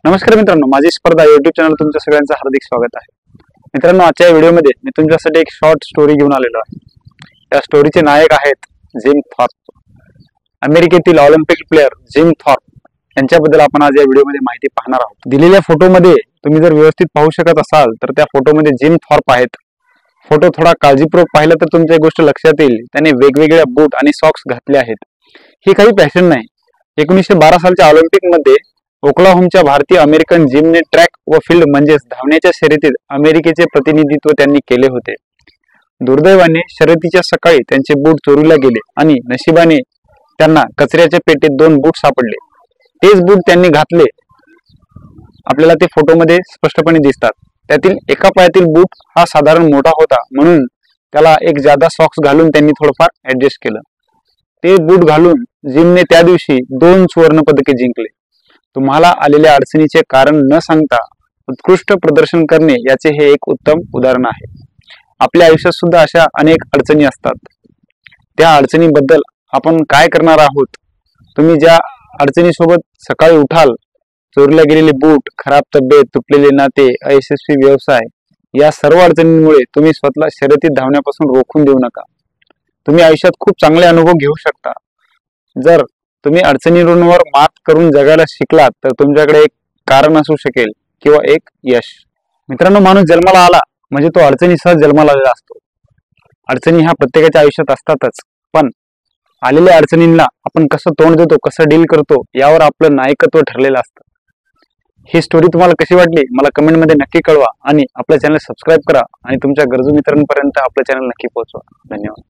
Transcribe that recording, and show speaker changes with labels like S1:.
S1: नमस्कार मित्रांनो, माझी स्पर्धा युट्यूब चॅनल तुमच्या सगळ्यांचं हार्दिक स्वागत आहे। मित्रांनो, आजच्या व्हिडिओमध्ये मी तुमच्यासाठी एक शॉर्ट स्टोरी घेऊन आलेलो आहे। या स्टोरीचे नायक आहेत जिम थॉर्प। अमेरिकेतील ऑलिम्पिक प्लेयर जिम थॉर्प यांच्याबद्दल आपण आज या व्हिडिओमध्ये माहिती पाहणार आहोत। दिलेल्या फोटोमध्ये तुम्ही जर व्यवस्थित पाहू शकत असाल तर त्या फोटोमध्ये जिम थॉर्प आहेत। फोटो थोडा काळजीपूर्वक पाहिला तर तुमच्या एक गोष्ट लक्षात येईल, त्याने वेगवेगळ्या बूट आणि सॉक्स घातले आहेत। ही काही फॅशन नाही। 1912 सालच्या ऑलिम्पिक मध्ये ओक्लाहोमाच्या भारतीय अमेरिकन जिमने ट्रॅक व फील्ड म्हणजेच धावण्याच्या शर्यतीत अमेरिकेचे प्रतिनिधित्व त्यांनी केले होते। दुर्दैवाने शर्यतीच्या सकाळी त्यांचे बूट चोरीला गेले आणि नशिबाने त्यांना कचऱ्याच्या पेटीत 2 बूट सापडले। तेच बूट त्यांनी घातले, आपल्याला ते फोटोमध्ये स्पष्टपणे दिसतात। त्यातील एका पायातील बूट हा साधारण मोठा होता, म्हणून त्याला एक जादा सॉक्स घालून त्यांनी थोडंफार ऍडजस्ट केलं। ते बूट घालून जिमने त्या दिवशी 2 सुवर्ण पदके जिंकले। तुम्हाला आलेल्या अडचणीचे कारण न सांगता उत्कृष्ट प्रदर्शन करणे याचे हे एक उत्तम उदाहरण आहे। आपल्या आयुष्यात सुद्धा अशा अनेक अडचणी असतात। त्या अडचणीबद्दल आपण काय करणार आहोत? तुम्ही ज्या अडचणीसोबत सकाळी उठाल, चोरीला गेलेले बूट, खराब तब्येत, तुटलेले नाते, अयशस्वी व्यवसाय, या सर्व अडचणींमुळे तुम्ही स्वतःला शर्यतीत धावण्यापासून रोखून देऊ नका। तुम्ही आयुष्यात खूप चांगले अनुभव घेऊ शकता। जर तुम्ही अडचणींवर मात करून जगायला शिकलात तर तुमच्याकडे एक कारण असू शकेल किंवा एक यश। मित्रांनो, माणूस जन्माला आला म्हणजे तो अडचणीसह जन्माला आलेला असतो। अडचणी ह्या प्रत्येकाच्या आयुष्यात असतातच, पण आलेल्या अडचणींना आपण कसं तोंड देतो, कसं डील करतो, यावर आपलं नायकत्व ठरलेलं असतं। ही स्टोरी तुम्हाला कशी वाटली मला कमेंटमध्ये नक्की कळवा आणि आपलं चॅनल सबस्क्राईब करा आणि तुमच्या गरजू मित्रांपर्यंत आपलं चॅनल नक्की पोहोचवा। धन्यवाद।